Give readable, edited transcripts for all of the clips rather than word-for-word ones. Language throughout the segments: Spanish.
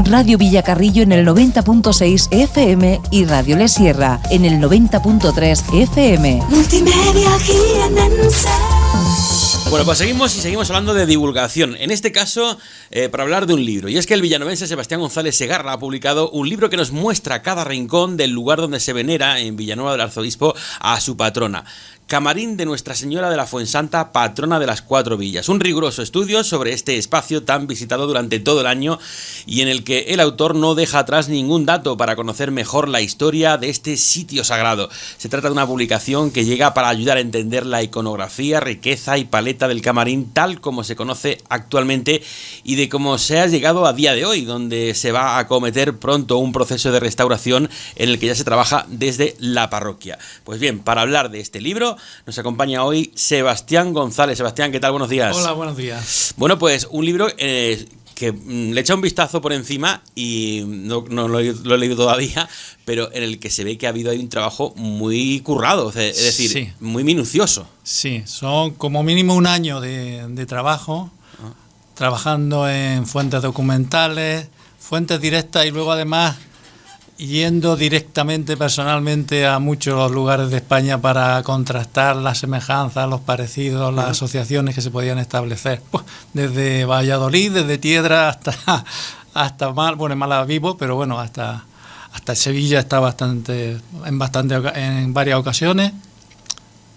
Radio Villacarrillo en el 90.6 FM y Radio Le Sierra en el 90.3 FM. Multimedia jienense. Bueno, pues seguimos hablando de divulgación. En este caso, para hablar de un libro. Y es que el villanovense Sebastián González Segarra ha publicado un libro que nos muestra cada rincón del lugar donde se venera en Villanueva del Arzobispo a su patrona. Camarín de Nuestra Señora de la Fuensanta, patrona de las Cuatro Villas. Un riguroso estudio sobre este espacio tan visitado durante todo el año y en el que el autor no deja atrás ningún dato para conocer mejor la historia de este sitio sagrado. Se trata de una publicación que llega para ayudar a entender la iconografía, riqueza y paleta del Camarín tal como se conoce actualmente y de cómo se ha llegado a día de hoy, donde se va a acometer pronto un proceso de restauración en el que ya se trabaja desde la parroquia. Pues bien, para hablar de este libro nos acompaña hoy Sebastián González. Sebastián, ¿qué tal? Buenos días. Hola, buenos días. Bueno, pues un libro que le echa un vistazo por encima y no lo he leído todavía, pero en el que se ve que ha habido ahí un trabajo muy currado, es decir, sí, muy minucioso. Sí, son como mínimo un año de trabajo, trabajando en fuentes documentales, fuentes directas y luego además yendo directamente, personalmente, a muchos lugares de España para contrastar las semejanzas, los parecidos, las asociaciones que se podían establecer. Pues, desde Valladolid, desde Tiedra hasta Málaga vivo, pero bueno, hasta Sevilla está en varias ocasiones.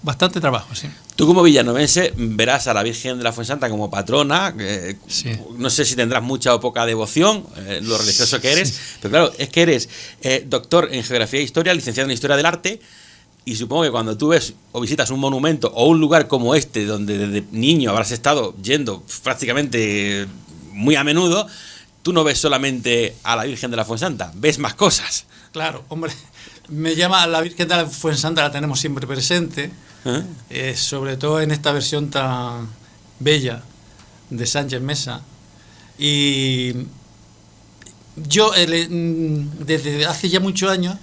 Bastante trabajo, sí. Tú como villanovense verás a la Virgen de la Fuensanta como patrona, sí. No sé si tendrás mucha o poca devoción, lo religioso que eres, sí. Pero claro, es que eres doctor en Geografía e Historia, licenciado en Historia del Arte, y supongo que cuando tú ves o visitas un monumento o un lugar como este, donde desde niño habrás estado yendo prácticamente muy a menudo, tú no ves solamente a la Virgen de la Fuensanta, ves más cosas. Claro, hombre, me llama a la Virgen de la Fuensanta, la tenemos siempre presente, sobre todo en esta versión tan bella de Sánchez Mesa. Y yo desde hace ya muchos años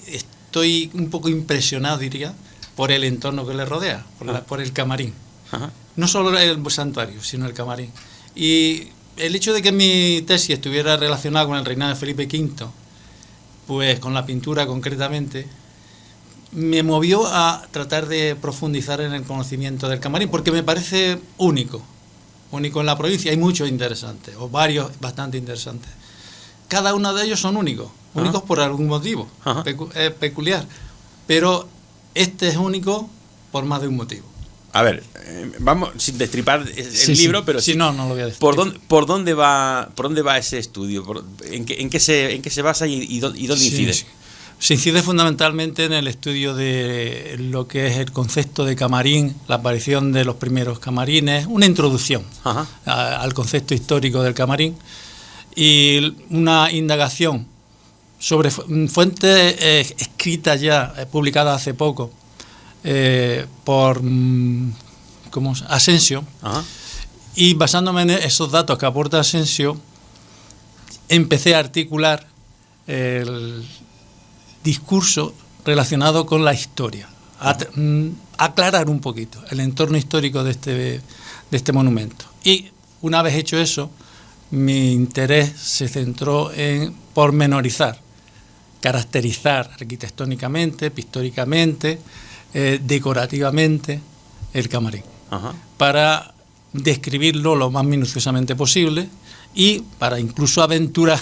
estoy un poco impresionado, diría, por el entorno que le rodea, por el Camarín. Ajá. No solo el santuario, sino el Camarín. Y el hecho de que mi tesis estuviera relacionada con el reinado de Felipe V, pues con la pintura concretamente, me movió a tratar de profundizar en el conocimiento del Camarín, porque me parece único en la provincia. Hay muchos interesantes, o varios bastante interesantes. Cada uno de ellos son únicos por algún motivo peculiar, pero este es único por más de un motivo. A ver, vamos sin destripar el libro, pero sí, no lo voy a destripar. ¿Por dónde va ese estudio? ¿En qué se basa y dónde incide? Sí. Se incide fundamentalmente en el estudio de lo que es el concepto de camarín, la aparición de los primeros camarines, una introducción al concepto histórico del camarín y una indagación sobre fuentes escritas ya, publicadas hace poco por Asensio. Y basándome en esos datos que aporta Asensio, empecé a articular el discurso relacionado con la historia, aclarar un poquito el entorno histórico de este monumento. Y una vez hecho eso, mi interés se centró en pormenorizar, caracterizar arquitectónicamente, pictóricamente, decorativamente el Camarín, para describirlo lo más minuciosamente posible y para incluso aventurar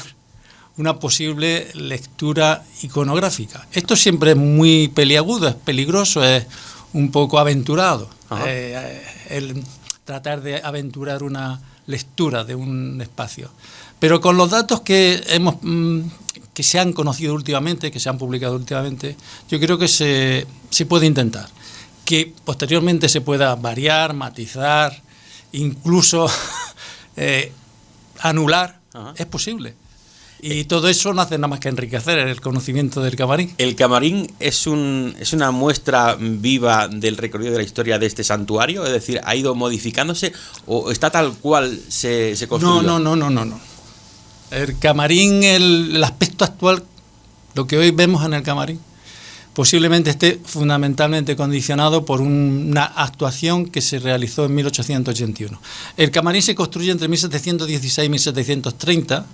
una posible lectura iconográfica. Esto siempre es muy peliagudo, es peligroso, es un poco aventurado, el tratar de aventurar una lectura de un espacio. Pero con los datos que se han conocido últimamente, que se han publicado últimamente, yo creo que se puede intentar. Que posteriormente se pueda variar, matizar, incluso anular, es posible. Y todo eso no hace nada más que enriquecer el conocimiento del Camarín. ¿El Camarín es una muestra viva del recorrido de la historia de este santuario? Es decir, ¿ha ido modificándose o está tal cual se construyó? No. El Camarín, el aspecto actual, lo que hoy vemos en el Camarín, posiblemente esté fundamentalmente condicionado por una actuación que se realizó en 1881. El camarín se construye entre 1716 y 1730,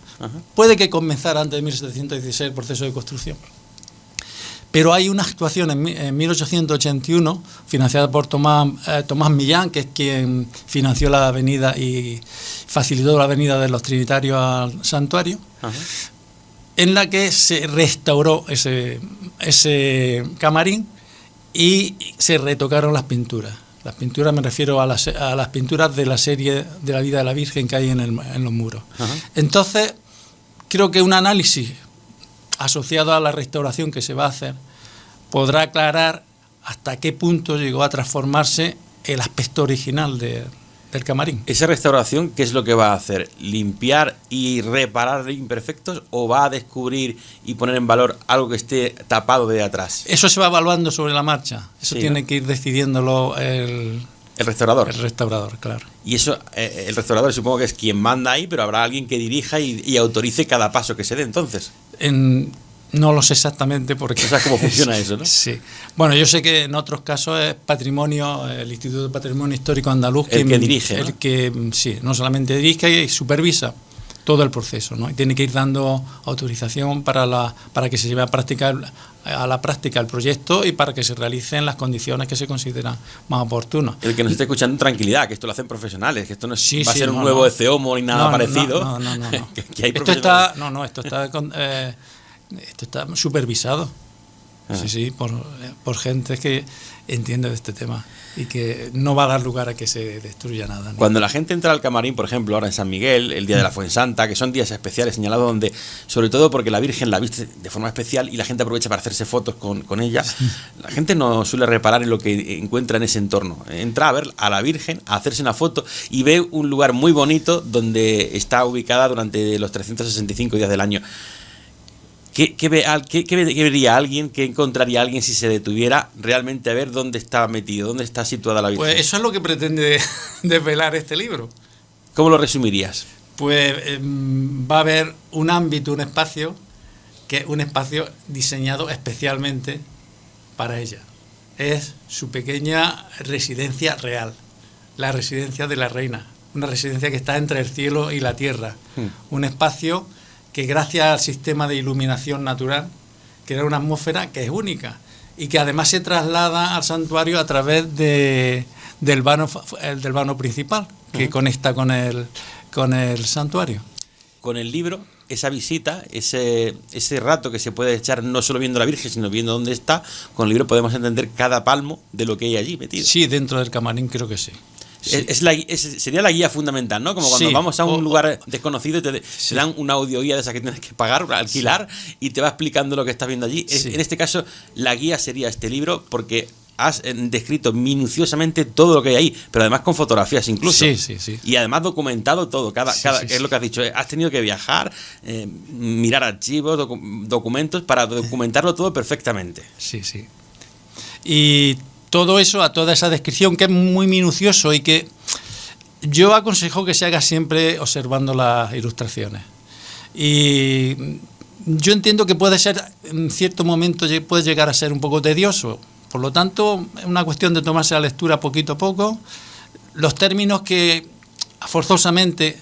puede que comenzara antes de 1716 el proceso de construcción. Pero hay una actuación en 1881 financiada por Tomás Millán, que es quien financió la avenida y facilitó la avenida de los Trinitarios al santuario, en la que se restauró ese camarín y se retocaron las pinturas. Las pinturas, me refiero a las pinturas de la serie de la vida de la Virgen que hay en los muros. Entonces, creo que un análisis asociado a la restauración que se va a hacer podrá aclarar hasta qué punto llegó a transformarse el aspecto original del camarín. ¿Esa restauración qué es lo que va a hacer? ¿Limpiar y reparar imperfectos o va a descubrir y poner en valor algo que esté tapado de atrás? Eso se va evaluando sobre la marcha. Eso sí, tiene ¿no? que ir decidiéndolo el restaurador. El restaurador, claro. Y eso, el restaurador supongo que es quien manda ahí, pero habrá alguien que dirija y autorice cada paso que se dé entonces. No lo sé exactamente porque... ¿No sabes cómo funciona eso, no? Sí. Bueno, yo sé que en otros casos es patrimonio, el Instituto de Patrimonio Histórico Andaluz... El que dirige, ¿no? El que, sí, no solamente dirige y supervisa todo el proceso, ¿no? Y tiene que ir dando autorización para que se lleve a la práctica el proyecto y para que se realicen las condiciones que se consideran más oportunas. El que nos esté escuchando, tranquilidad, que esto lo hacen profesionales, que esto no es, va a ser un no, nuevo ECEOMO ni nada parecido. No. Que hay esto está supervisado. Sí, por gente que entiende de este tema y que no va a dar lugar a que se destruya nada, ¿no? Cuando la gente entra al camarín, por ejemplo, ahora en San Miguel, el día de la Fuensanta, que son días especiales señalados donde, sobre todo porque la Virgen la viste de forma especial y la gente aprovecha para hacerse fotos con ella, la gente no suele reparar en lo que encuentra en ese entorno. Entra a ver a la Virgen, a hacerse una foto y ve un lugar muy bonito donde está ubicada durante los 365 días del año. ¿Qué vería alguien, qué encontraría alguien si se detuviera realmente a ver dónde está metido, dónde está situada la Virgen? Pues eso es lo que pretende desvelar este libro. ¿Cómo lo resumirías? Pues va a haber un ámbito, un espacio, que es un espacio diseñado especialmente para ella. Es su pequeña residencia real, la residencia de la reina, una residencia que está entre el cielo y la tierra, un espacio que gracias al sistema de iluminación natural crea una atmósfera que es única y que además se traslada al santuario a través del vano principal que conecta con el santuario. Con el libro, esa visita, ese rato que se puede echar no solo viendo a la Virgen, sino viendo dónde está, con el libro podemos entender cada palmo de lo que hay allí metido. Sí, dentro del camarín creo que sí. Sí. Sería la guía fundamental, ¿no? Como cuando vamos a un lugar desconocido y te dan una audioguía de esa que tienes que pagar, alquilar, y te va explicando lo que estás viendo allí. En este caso, la guía sería este libro porque has descrito minuciosamente todo lo que hay ahí, pero además con fotografías incluso. Sí. Y además documentado todo, que es lo que has dicho. Has tenido que viajar, mirar archivos, documentos para documentarlo todo perfectamente. Sí. Y todo eso, a toda esa descripción que es muy minucioso y que yo aconsejo que se haga siempre observando las ilustraciones. Y yo entiendo que puede ser, en cierto momento puede llegar a ser un poco tedioso. Por lo tanto, es una cuestión de tomarse la lectura poquito a poco. Los términos que forzosamente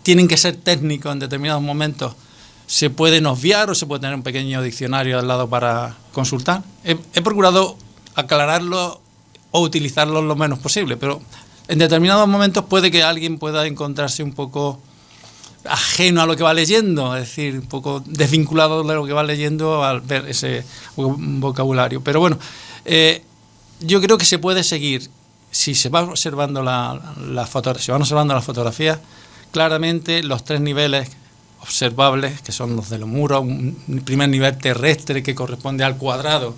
tienen que ser técnicos en determinados momentos se pueden obviar o se puede tener un pequeño diccionario al lado para consultar. He procurado aclararlo o utilizarlo lo menos posible, pero en determinados momentos puede que alguien pueda encontrarse un poco ajeno a lo que va leyendo, es decir, un poco desvinculado de lo que va leyendo al ver ese vocabulario. Pero bueno, yo creo que se puede seguir, si se va observando las fotografías, claramente los tres niveles observables, que son los de los muros, un primer nivel terrestre que corresponde al cuadrado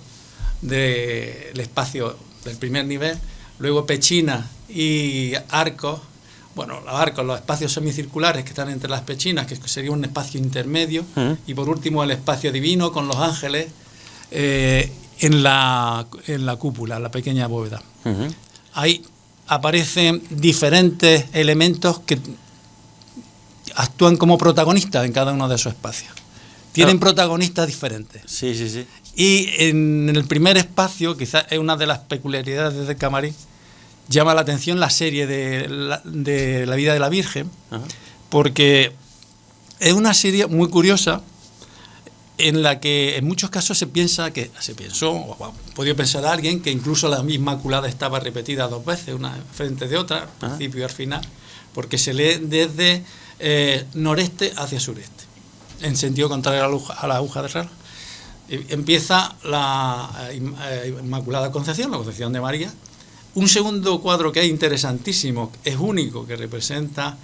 del espacio del primer nivel, luego pechinas y arcos, los espacios semicirculares que están entre las pechinas, que sería un espacio intermedio, y por último el espacio divino con los ángeles en la cúpula, la pequeña bóveda. Ahí aparecen diferentes elementos que actúan como protagonistas en cada uno de esos espacios. Tienen protagonistas diferentes. Sí, sí, sí. Y en el primer espacio, quizás es una de las peculiaridades del Camarín, llama la atención la serie de la vida de la Virgen, Ajá. porque es una serie muy curiosa en la que en muchos casos se pensó, o podía pensar alguien, que incluso la misma Inmaculada estaba repetida 2 veces, una frente de otra, al principio y al final, porque se lee desde noreste hacia sureste, en sentido contrario a la aguja de reloj. Empieza la Inmaculada Concepción, la Concepción de María. Un segundo cuadro que es interesantísimo, es único, que representa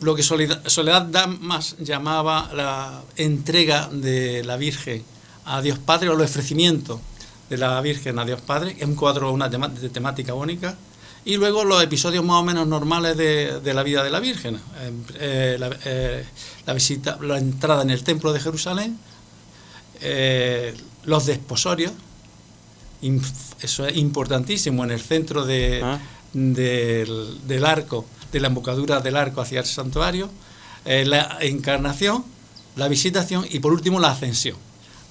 lo que Soledad Damas llamaba la entrega de la Virgen a Dios Padre, o el ofrecimiento de la Virgen a Dios Padre. Es un cuadro de temática única. Y luego los episodios más o menos normales de la vida de la Virgen. La visita, la entrada en el templo de Jerusalén, los desposorios, eso es importantísimo, en el centro del arco, de la embocadura del arco hacia el santuario, la encarnación, la visitación y por último la ascensión.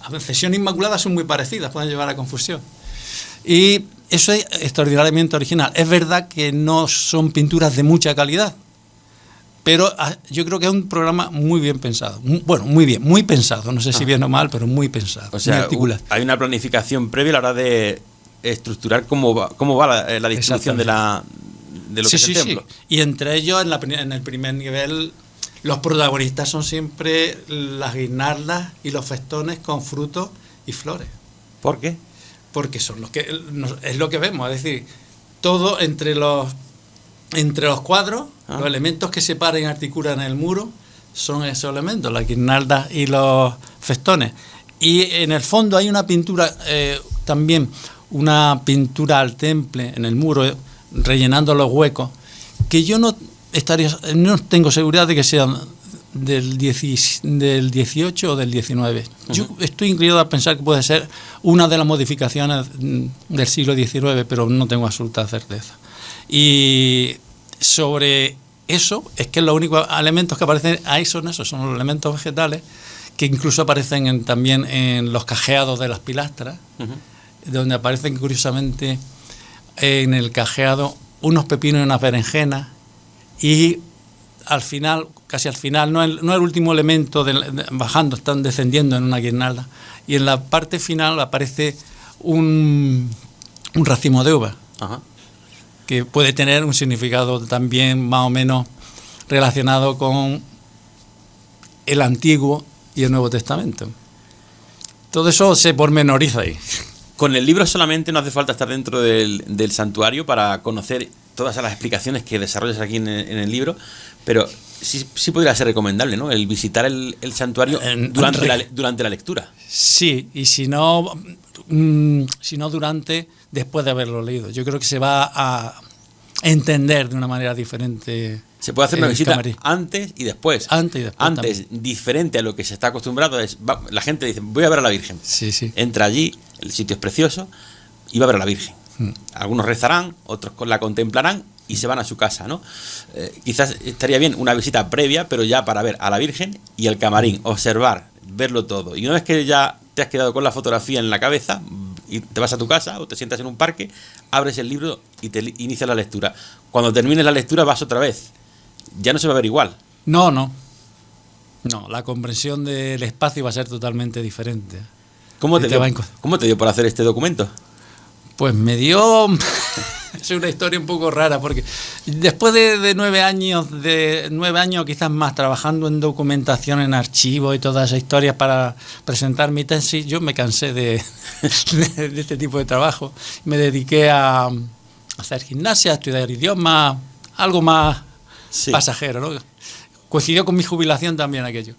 Ascensión e Inmaculada son muy parecidas, pueden llevar a confusión. Y eso es extraordinariamente original. Es verdad que no son pinturas de mucha calidad, pero yo creo que es un programa muy bien pensado. Muy pensado. No sé si bien o mal, pero muy pensado. O sea, hay una planificación previa a la hora de estructurar cómo va la distribución de lo que es el templo. Sí. Y entre ellos, en el primer nivel, los protagonistas son siempre las guirnaldas y los festones con frutos y flores. ¿Por qué? Porque son es lo que vemos, es decir, todo entre los cuadros, los elementos que separan y articulan el muro son esos elementos, las guirnaldas y los festones. Y en el fondo hay una pintura, también una pintura al temple en el muro, rellenando los huecos, que yo no tengo seguridad de que sean del 18 o del 19. Yo estoy inclinado a pensar que puede ser una de las modificaciones del siglo XIX, pero no tengo absoluta certeza. Y sobre eso, es que los únicos elementos que aparecen ahí son esos, son los elementos vegetales, que incluso aparecen también en los cajeados de las pilastras, donde aparecen curiosamente en el cajeado unos pepinos y unas berenjenas, y al final, casi al final, no el último elemento bajando, están descendiendo en una guirnalda, y en la parte final aparece un racimo de uvas. Ajá. Que puede tener un significado también más o menos relacionado con el Antiguo y el Nuevo Testamento. Todo eso se pormenoriza ahí. Con el libro solamente no hace falta estar dentro del santuario para conocer todas las explicaciones que desarrollas aquí en el libro, pero sí podría ser recomendable, ¿no?, el visitar el santuario durante la lectura. Sí, y si no después de haberlo leído. Yo creo que se va a entender de una manera diferente. Se puede hacer una visita antes y después. Antes, también. Diferente a lo que se está acostumbrado. La gente dice, voy a ver a la Virgen. Sí. Entra allí, el sitio es precioso, y va a ver a la Virgen. Algunos rezarán, otros la contemplarán y se van a su casa, ¿no? Quizás estaría bien una visita previa, pero ya para ver a la Virgen y el camarín, observar, verlo todo. Y una vez que ya te has quedado con la fotografía en la cabeza y te vas a tu casa o te sientas en un parque, abres el libro y te inicias la lectura. Cuando termines la lectura vas otra vez. Ya no se va a ver igual. No, la comprensión del espacio va a ser totalmente diferente. ¿Cómo te dio por hacer este documento? Pues me dio... Es una historia un poco rara, porque después de 9 años, quizás más, trabajando en documentación, en archivos y todas esas historias para presentar mi tesis, yo me cansé de este tipo de trabajo. Me dediqué a hacer gimnasia, a estudiar idiomas, algo más pasajero, ¿no? Coincidió con mi jubilación también aquello.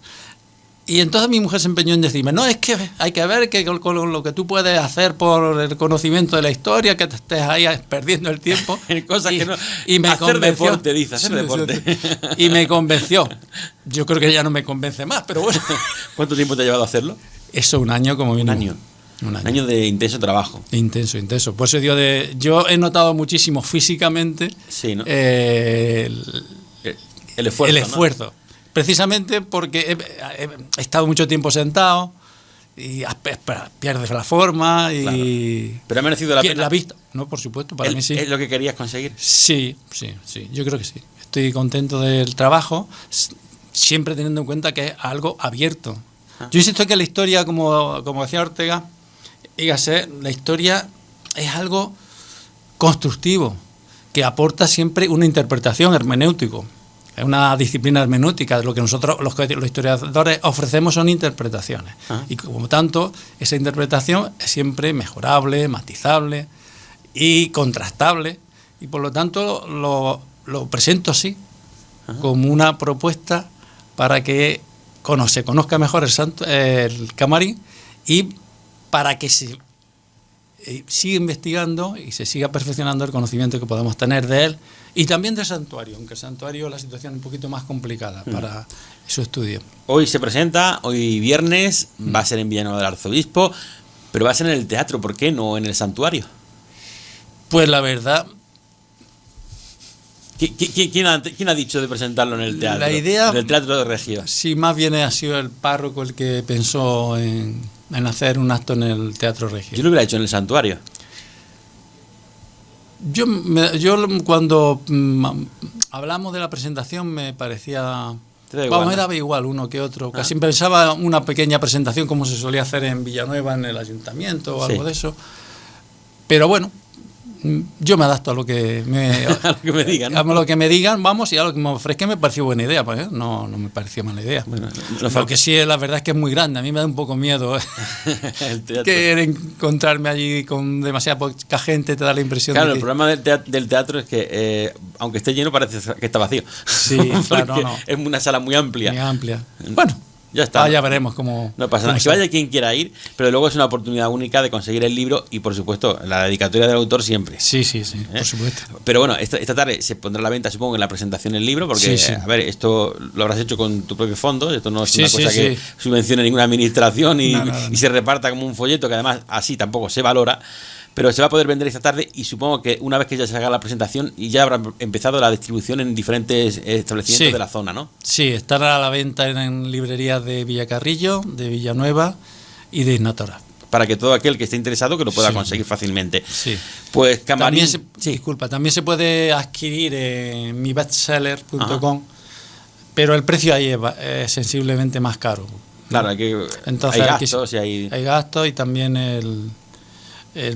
Y entonces mi mujer se empeñó en decirme, no, es que hay que ver que con lo que tú puedes hacer por el conocimiento de la historia, que te estés ahí perdiendo el tiempo. Cosas que no... Y me hacer convenció, deporte, dice, hacer deporte. Y me convenció. Yo creo que ya no me convence más, pero bueno. ¿Cuánto tiempo te ha llevado a hacerlo? Eso, 1 año como mínimo. Un año de intenso trabajo. Intenso. Por eso yo he notado muchísimo físicamente sí, ¿no? el esfuerzo. ¿no? precisamente porque he estado mucho tiempo sentado y pierdes la forma y... Claro. Pero ha merecido la pena. La vista, no, por supuesto, para mí sí. ¿Es lo que querías conseguir? Sí, yo creo que sí. Estoy contento del trabajo, siempre teniendo en cuenta que es algo abierto. Yo insisto que la historia, como decía Ortega y Gasset, la historia es algo constructivo, que aporta siempre una interpretación hermenéutico. Es una disciplina hermenéutica. Lo que nosotros, los historiadores, ofrecemos son interpretaciones. Y como tanto, esa interpretación es siempre mejorable, matizable y contrastable. Y por lo tanto, lo presento así, como una propuesta para que se conozca mejor el camarín y para que se siga investigando y se siga perfeccionando el conocimiento que podemos tener de él y también del santuario, aunque el santuario la situación es un poquito más complicada para su estudio. Hoy se presenta, hoy viernes, va a ser en Villanueva del Arzobispo, pero va a ser en el teatro, ¿por qué no en el santuario? Pues la verdad... ¿Quién ha dicho de presentarlo en el teatro? La idea... En el Teatro de Regio. Sí, más bien ha sido el párroco el que pensó en hacer un acto en el Teatro Regio. Yo lo hubiera hecho en el santuario. Yo cuando hablamos de la presentación me parecía... ¿Te da igual, me daba igual uno que otro. Casi pensaba una pequeña presentación como se solía hacer en Villanueva en el ayuntamiento o algo de eso. Pero bueno, yo me adapto a lo que a lo que me digan, ¿no? A lo que me digan, vamos, y a lo que me ofrezcan me pareció buena idea, pues, no me pareció mala idea. Bueno, lo que sí, la verdad es que es muy grande, a mí me da un poco miedo que encontrarme allí con demasiada poca gente, te da la impresión Claro, de que... el problema del teatro es que, aunque esté lleno, parece que está vacío. Sí, claro, no. Es una sala muy amplia. Muy amplia. Bueno, ya está. Ya veremos cómo... No pasa nada. Que vaya quien quiera ir, pero luego es una oportunidad única de conseguir el libro y, por supuesto, la dedicatoria del autor siempre. Sí, por supuesto. Pero bueno, esta tarde se pondrá a la venta, supongo, en la presentación del libro, porque, a ver, esto lo habrás hecho con tu propio fondo, esto no es una cosa que subvencione ninguna administración y se reparta como un folleto, que además así tampoco se valora. Pero se va a poder vender esta tarde y supongo que una vez que ya se haga la presentación y ya habrá empezado la distribución en diferentes establecimientos de la zona, ¿no? Sí, estará a la venta en librerías de Villacarrillo, de Villanueva y de Ignatora. Para que todo aquel que esté interesado que lo pueda conseguir fácilmente. Sí. Pues Camarín... También se puede adquirir en mibestseller.com, pero el precio ahí es sensiblemente más caro. Claro, hay gastos y hay... Hay gastos y también el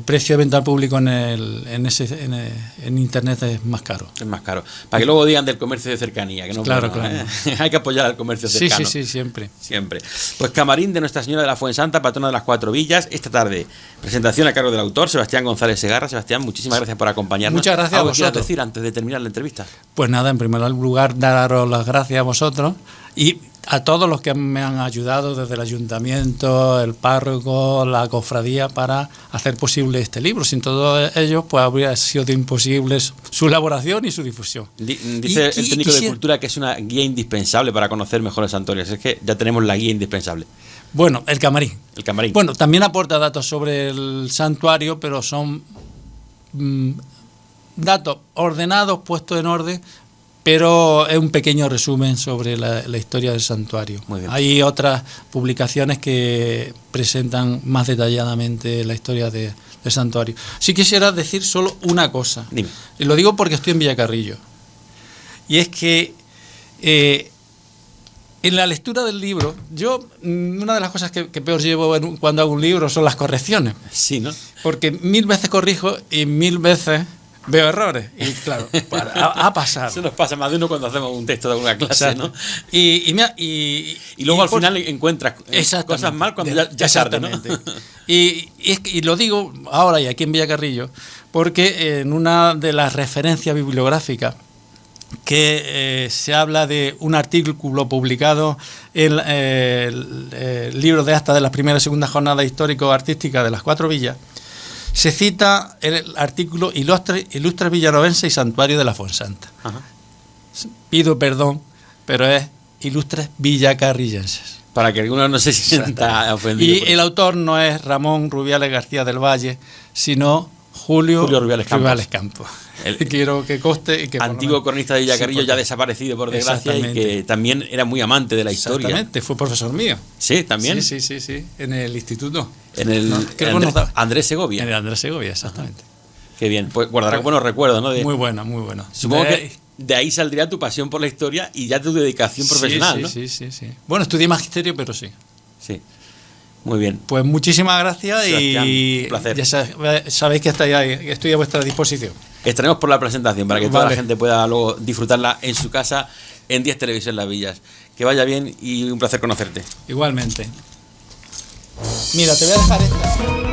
precio de venta al público en Internet es más caro. Es más caro. Para que luego digan del comercio de cercanía. Que no claro. Hay que apoyar al comercio cercano. Sí, siempre. Pues Camarín de Nuestra Señora de la Fuensanta, patrona de las Cuatro Villas. Esta tarde, presentación a cargo del autor, Sebastián González Segarra. Sebastián, muchísimas gracias por acompañarnos. Muchas gracias a vosotros. ¿Algo quieras decir antes de terminar la entrevista? Pues nada, en primer lugar, daros las gracias a vosotros y a todos los que me han ayudado desde el ayuntamiento, el párroco, la cofradía para hacer posible este libro. Sin todos ellos, pues habría sido imposible su elaboración y su difusión. Dice el técnico de cultura que es una guía indispensable para conocer mejor los santuarios. Es que ya tenemos la guía indispensable. Bueno, el camarín. El camarín. Bueno, también aporta datos sobre el santuario, pero son datos ordenados, puestos en orden, pero es un pequeño resumen sobre la historia del santuario. Muy bien. Hay otras publicaciones que presentan más detalladamente la historia del santuario. Sí quisiera decir solo una cosa. Dime. Y lo digo porque estoy en Villacarrillo. Y es que en la lectura del libro, una de las cosas que peor llevo cuando hago un libro son las correcciones. Sí, ¿no? Porque 1000 veces corrijo y 1000 veces veo errores. Y claro, ha pasado. Eso nos pasa más de uno cuando hacemos un texto de alguna clase. Exacto. ¿No? Y luego al final encuentras cosas mal cuando ya es tarde, ¿no? Y lo digo ahora y aquí en Villacarrillo, porque en una de las referencias bibliográficas que se habla de un artículo publicado en el libro de actas de las primeras y segundas jornadas histórico-artísticas de las Cuatro Villas, se cita el artículo Ilustres Villanovenses y Santuario de la Fuensanta. Ajá. Pido perdón, pero es Ilustres Villacarrillenses. Para que alguno no se sienta ofendido. Y el autor no es Ramón Rubiales García del Valle, sino Julio Rubiales Campos. quiero que conste. Y que antiguo cronista de Villacarrillo, ya desaparecido por desgracia, y que también era muy amante de la historia. Exactamente, fue profesor mío. Sí, también. Sí, en el instituto. En el Andrés Segovia. En el Andrés Segovia, exactamente. Qué bien, pues guardará buenos recuerdos, ¿no? Muy bueno, muy bueno. Supongo que de ahí saldría tu pasión por la historia y ya tu dedicación profesional, ¿no? Sí. Bueno, estudié magisterio, pero sí. Sí, muy bien. Pues muchísimas gracias, Sebastián, y un placer. Ya sabéis que estoy a vuestra disposición. Estaremos por la presentación para que toda la gente pueda luego disfrutarla en su casa en 10 Televisión Las Villas. Que vaya bien y un placer conocerte. Igualmente. Mira, te voy a dejar esta.